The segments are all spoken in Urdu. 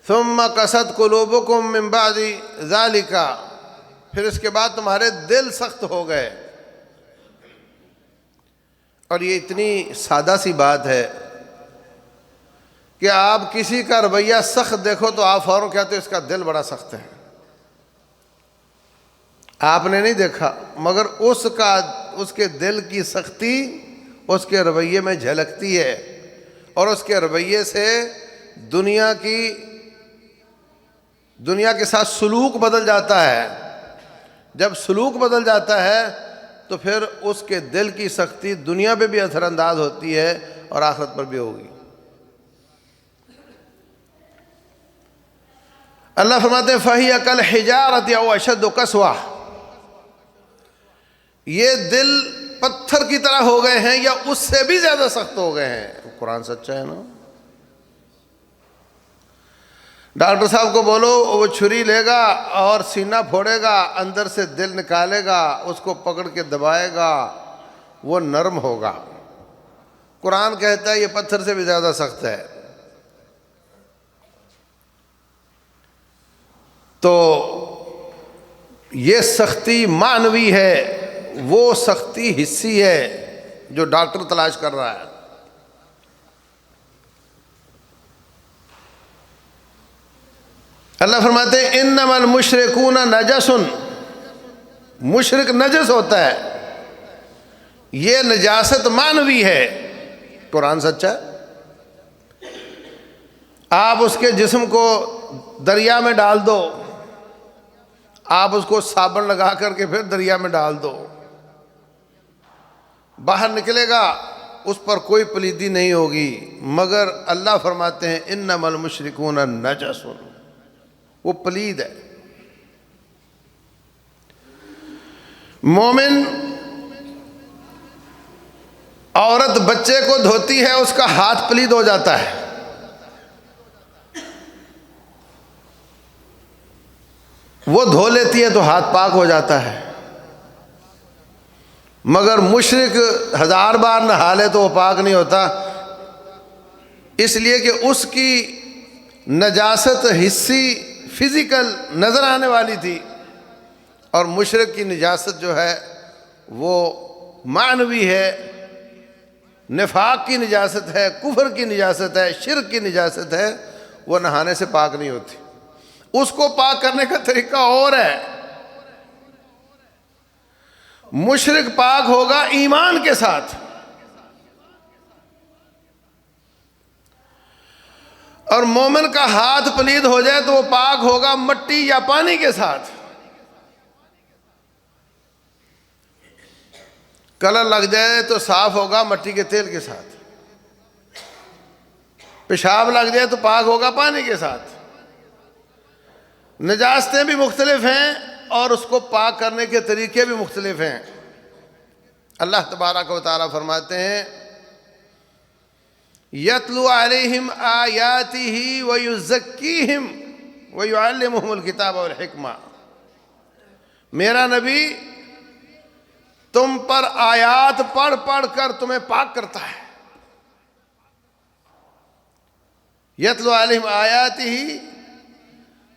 ثم قست قلوبکم من بعد ذالک، پھر اس کے بعد تمہارے دل سخت ہو گئے. اور یہ اتنی سادہ سی بات ہے کہ آپ کسی کا رویہ سخت دیکھو تو آپ فوراً کہتے ہو اس کا دل بڑا سخت ہے. آپ نے نہیں دیکھا مگر اس کے دل کی سختی اس کے رویے میں جھلکتی ہے، اور اس کے رویے سے دنیا کے ساتھ سلوک بدل جاتا ہے. جب سلوک بدل جاتا ہے تو پھر اس کے دل کی سختی دنیا پہ بھی اثر انداز ہوتی ہے اور آخرت پر بھی ہوگی. اللہ فرماتے ہیں فَهِيَ كَالْحِجَارَةِ أَوْ أَشَدُّ قَسْوَةً، یہ دل پتھر کی طرح ہو گئے ہیں یا اس سے بھی زیادہ سخت ہو گئے ہیں. قرآن سچا ہے نا. ڈاکٹر صاحب کو بولو وہ چھری لے گا اور سینہ پھوڑے گا، اندر سے دل نکالے گا، اس کو پکڑ کے دبائے گا، وہ نرم ہوگا. قرآن کہتا ہے یہ پتھر سے بھی زیادہ سخت ہے. تو یہ سختی معنوی ہے، وہ سختی حسی ہے جو ڈاکٹر تلاش کر رہا ہے. اللہ فرماتے ہیں انما المشرکون نجس، مشرک نجس ہوتا ہے. یہ نجاست معنوی ہے. قرآن سچا ہے. آپ اس کے جسم کو دریا میں ڈال دو، آپ اس کو صابن لگا کر کے پھر دریا میں ڈال دو، باہر نکلے گا، اس پر کوئی پلیدی نہیں ہوگی. مگر اللہ فرماتے ہیں انما المشرکون نجس، وہ پلید ہے. مومن عورت بچے کو دھوتی ہے، اس کا ہاتھ پلید ہو جاتا ہے. وہ دھو لیتی ہے تو ہاتھ پاک ہو جاتا ہے. مگر مشرک 1000 بار نہا لے تو وہ پاک نہیں ہوتا، اس لیے کہ اس کی نجاست حسی فزیکل نظر آنے والی تھی، اور مشرک کی نجاست جو ہے وہ معنوی ہے. نفاق کی نجاست ہے، کفر کی نجاست ہے، شرک کی نجاست ہے، وہ نہانے سے پاک نہیں ہوتی. اس کو پاک کرنے کا طریقہ اور ہے. مشرک پاک ہوگا ایمان کے ساتھ، اور مومن کا ہاتھ پلید ہو جائے تو وہ پاک ہوگا مٹی یا پانی کے ساتھ. کلر لگ جائے تو صاف ہوگا مٹی کے تیل کے ساتھ. پیشاب لگ جائے تو پاک ہوگا پانی کے ساتھ. نجاستیں بھی مختلف ہیں اور اس کو پاک کرنے کے طریقے بھی مختلف ہیں. اللہ تبارک و تعالیٰ فرماتے ہیں یتلو علیہم آیاتہ ویزکیہم ویعلمہم الکتاب والحکمہ. میرا نبی تم پر آیات پڑھ پڑھ کر تمہیں پاک کرتا ہے. یتلو علیہم آیاتہ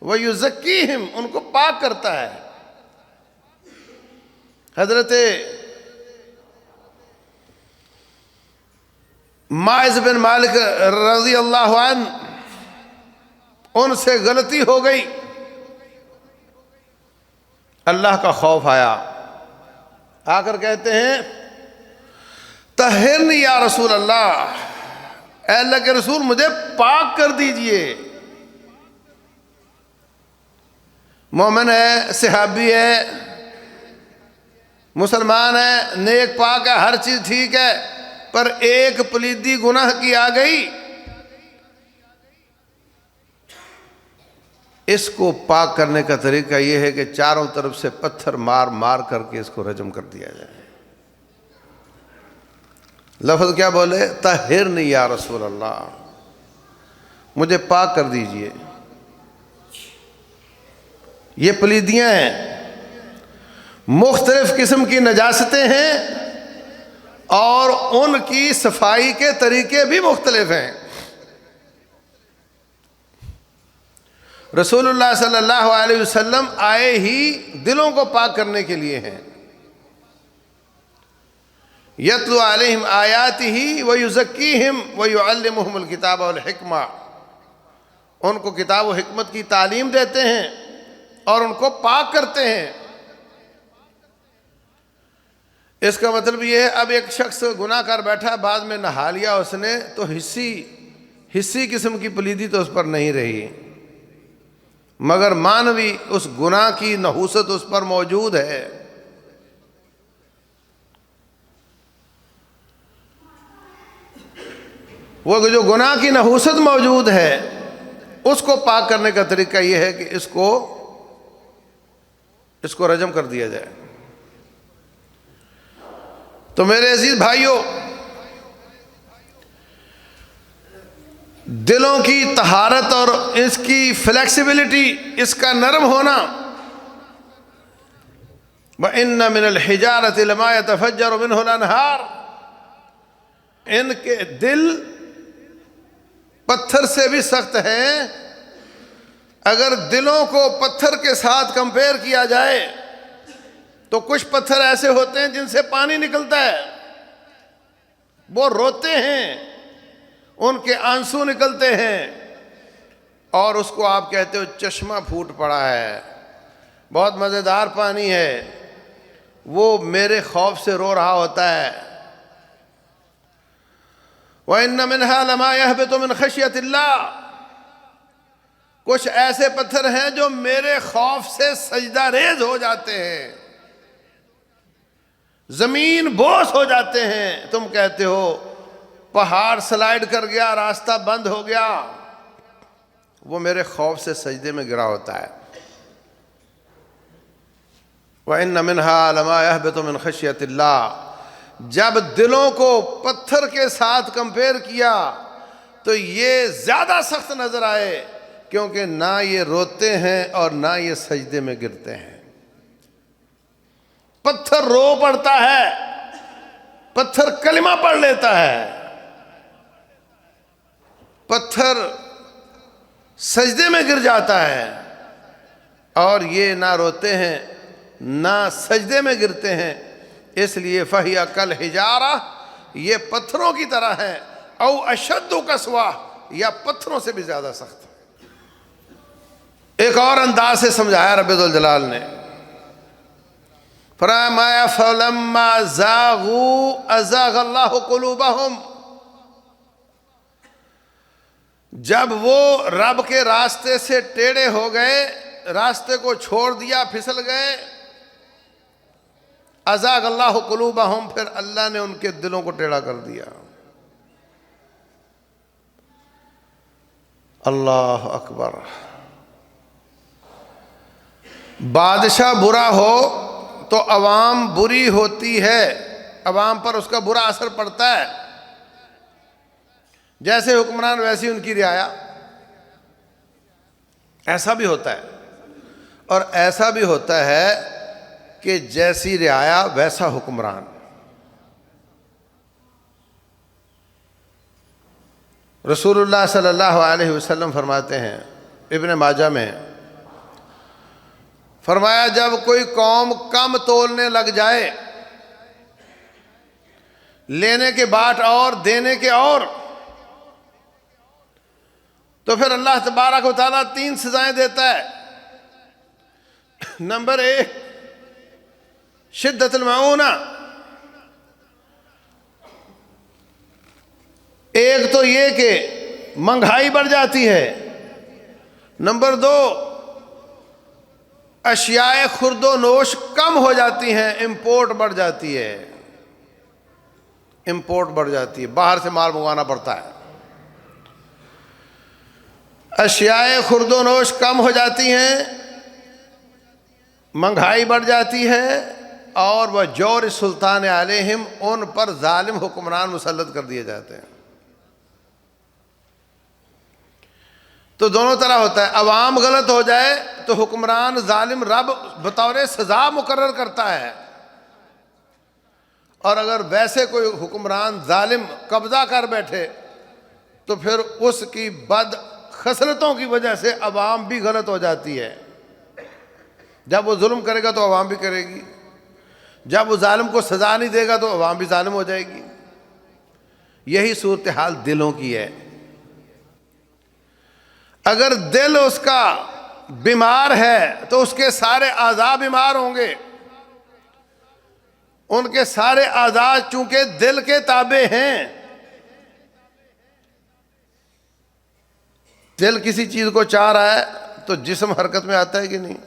ویزکیہم، ان کو پاک کرتا ہے. حضرت ماعز بن مالک رضی اللہ عنہ، ان سے غلطی ہو گئی، اللہ کا خوف آیا، آ کر کہتے ہیں طہرنی یا رسول اللہ، اے اللہ کے رسول مجھے پاک کر دیجئے. مومن ہے، صحابی ہے، مسلمان ہے، نیک پاک ہے، ہر چیز ٹھیک ہے، پر ایک پلیدی گناہ کی آ گئی، اس کو پاک کرنے کا طریقہ یہ ہے کہ چاروں طرف سے پتھر مار مار کر کے اس کو رجم کر دیا جائے. لفظ کیا بولے؟ طہرنی یا رسول اللہ، مجھے پاک کر دیجئے. یہ پلیدیاں ہیں، مختلف قسم کی نجاستیں ہیں، اور ان کی صفائی کے طریقے بھی مختلف ہیں. رسول اللہ صلی اللہ علیہ وسلم آئے ہی دلوں کو پاک کرنے کے لیے ہیں۔ یتلو علیہم آیاتہ ویزکیہم ویعلمہم الکتاب والحکمہ، ان کو کتاب و حکمت کی تعلیم دیتے ہیں اور ان کو پاک کرتے ہیں۔ اس کا مطلب یہ ہے اب ایک شخص گناہ کر بیٹھا، بعد میں نہا لیا اس نے، تو حسی قسم کی پلیدی تو اس پر نہیں رہی، مگر معنوی اس گناہ کی نحوست اس پر موجود ہے۔ وہ جو گناہ کی نحوست موجود ہے اس کو پاک کرنے کا طریقہ یہ ہے کہ اس کو رجم کر دیا جائے۔ تو میرے عزیز بھائیوں، دلوں کی طہارت اور اس کی فلیکسیبلٹی، اس کا نرم ہونا، وَإِنَّ مِنَ الْحِجَارَةِ لَمَا يَتَفَجَّرُ مِنْهُ الْأَنْهَارُ، ان کے دل پتھر سے بھی سخت ہیں۔ اگر دلوں کو پتھر کے ساتھ کمپیئر کیا جائے تو کچھ پتھر ایسے ہوتے ہیں جن سے پانی نکلتا ہے، وہ روتے ہیں، ان کے آنسو نکلتے ہیں، اور اس کو آپ کہتے ہو چشمہ پھوٹ پڑا ہے، بہت مزیدار پانی ہے، وہ میرے خوف سے رو رہا ہوتا ہے۔ وَإِنَّ مِنْهَا لَمَا يَهْبِطُ مِنْ خَشْيَةِ اللَّهِ، کچھ ایسے پتھر ہیں جو میرے خوف سے سجدہ ریز ہو جاتے ہیں، زمین بوس ہو جاتے ہیں۔ تم کہتے ہو پہاڑ سلائیڈ کر گیا، راستہ بند ہو گیا، وہ میرے خوف سے سجدے میں گرا ہوتا ہے۔ وَإِنَّ مِنْهَا لَمَا يَهْبِطُ مِنْ خَشْيَةِ اللَّهِ، جب دلوں کو پتھر کے ساتھ کمپیئر کیا تو یہ زیادہ سخت نظر آئے، کیونکہ نہ یہ روتے ہیں اور نہ یہ سجدے میں گرتے ہیں۔ پتھر رو پڑتا ہے، پتھر کلمہ پڑھ لیتا ہے، پتھر سجدے میں گر جاتا ہے، اور یہ نہ روتے ہیں نہ سجدے میں گرتے ہیں۔ اس لیے فَهِيَ كَالْحِجَارَةِ، یہ پتھروں کی طرح ہے، او اشد قسوہ، یا پتھروں سے بھی زیادہ سخت۔ ایک اور انداز سے سمجھایا رب ذوالجلال نے، فرمایا فَلَمَّا زَاغُوا أَزَاغَ اللَّهُ قُلُوبَهُمْ، جب وہ رب کے راستے سے ٹیڑے ہو گئے، راستے کو چھوڑ دیا، پھسل گئے، أَزَاغَ اللَّهُ قُلُوبَهُمْ، پھر اللہ نے ان کے دلوں کو ٹیڑھا کر دیا۔ اللہ اکبر۔ بادشاہ برا ہو تو عوام بری ہوتی ہے، عوام پر اس کا برا اثر پڑتا ہے، جیسے حکمران ویسی ان کی رعایا، ایسا بھی ہوتا ہے۔ اور ایسا بھی ہوتا ہے کہ جیسی رعایا ویسا حکمران۔ رسول اللہ صلی اللہ علیہ وسلم فرماتے ہیں، ابن ماجہ میں فرمایا، جب کوئی قوم کم تولنے لگ جائے، لینے کے باٹ اور دینے کے اور، تو پھر اللہ تبارک و تعالیٰ 3 سزائیں دیتا ہے۔ نمبر 1 شدت المعونہ، ایک تو یہ کہ مہنگائی بڑھ جاتی ہے۔ نمبر 2 اشیاء خرد و نوش کم ہو جاتی ہیں، امپورٹ بڑھ جاتی ہے، امپورٹ بڑھ جاتی ہے، باہر سے مال منگوانا پڑتا ہے۔ اشیاء خرد و نوش کم ہو جاتی ہیں، مہنگائی بڑھ جاتی ہے، اور وہ جور سلطان علیہم، ان پر ظالم حکمران مسلط کر دیے جاتے ہیں۔ تو دونوں طرح ہوتا ہے، عوام غلط ہو جائے تو حکمران ظالم رب بطور سزا مقرر کرتا ہے، اور اگر ویسے کوئی حکمران ظالم قبضہ کر بیٹھے تو پھر اس کی بد خصلتوں کی وجہ سے عوام بھی غلط ہو جاتی ہے. جب وہ ظلم کرے گا تو عوام بھی کرے گی، جب وہ ظالم کو سزا نہیں دے گا تو عوام بھی ظالم ہو جائے گی. یہی صورتحال دلوں کی ہے. اگر دل اس کا بیمار ہے تو اس کے سارے اعضاء بیمار ہوں گے. ان کے سارے اعضاء چونکہ دل کے تابع ہیں. دل کسی چیز کو چاہ رہا ہے تو جسم حرکت میں آتا ہے کہ نہیں؟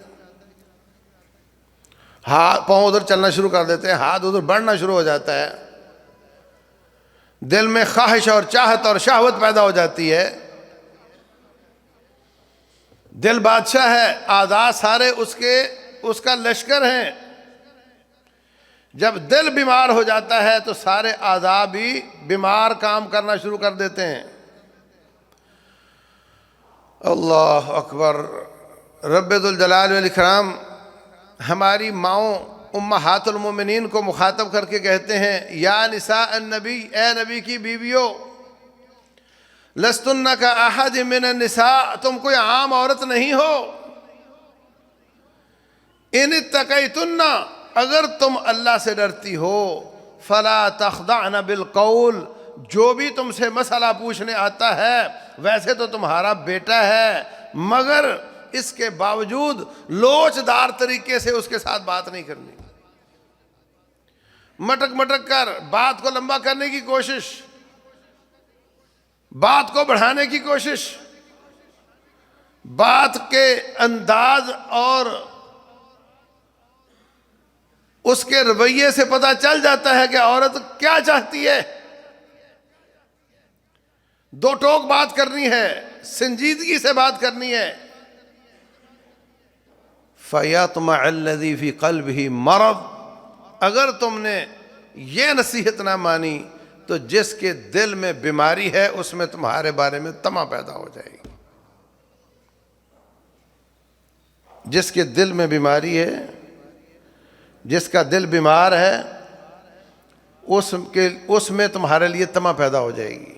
ہاتھ پاؤں ادھر چلنا شروع کر دیتے ہیں، ہاتھ ادھر بڑھنا شروع ہو جاتا ہے. دل میں خواہش اور چاہت اور شہوت پیدا ہو جاتی ہے. دل بادشاہ ہے، اعضاء سارے اس کا لشکر ہیں. جب دل بیمار ہو جاتا ہے تو سارے اعضاء بھی بیمار کام کرنا شروع کر دیتے ہیں. اللہ اکبر. رب ذوالجلال والاکرام ہماری ماؤں امہات المومنین کو مخاطب کر کے کہتے ہیں، یا نساء النبی، اے نبی کی بیویوں، لستن کا احد من النساء، تم کوئی عام عورت نہیں ہو. ان اتقیتن، اگر تم اللہ سے ڈرتی ہو، فلا تخضعن بالقول، جو بھی تم سے مسئلہ پوچھنے آتا ہے ویسے تو تمہارا بیٹا ہے، مگر اس کے باوجود لوچدار طریقے سے اس کے ساتھ بات نہیں کرنی. مٹک مٹک کر بات کو لمبا کرنے کی کوشش، بات کو بڑھانے کی کوشش، بات کے انداز اور اس کے رویے سے پتہ چل جاتا ہے کہ عورت کیا چاہتی ہے. دو ٹوک بات کرنی ہے، سنجیدگی سے بات کرنی ہے. فَيَطْمَعَ الَّذِي فِي قَلْبِهِ مَرَضٌ، اگر تم نے یہ نصیحت نہ مانی تو جس کے دل میں بیماری ہے اس میں تمہارے بارے میں طمع پیدا ہو جائے گی. جس کے دل میں بیماری ہے، جس کا دل بیمار ہے، اس میں تمہارے لیے طمع پیدا ہو جائے گی.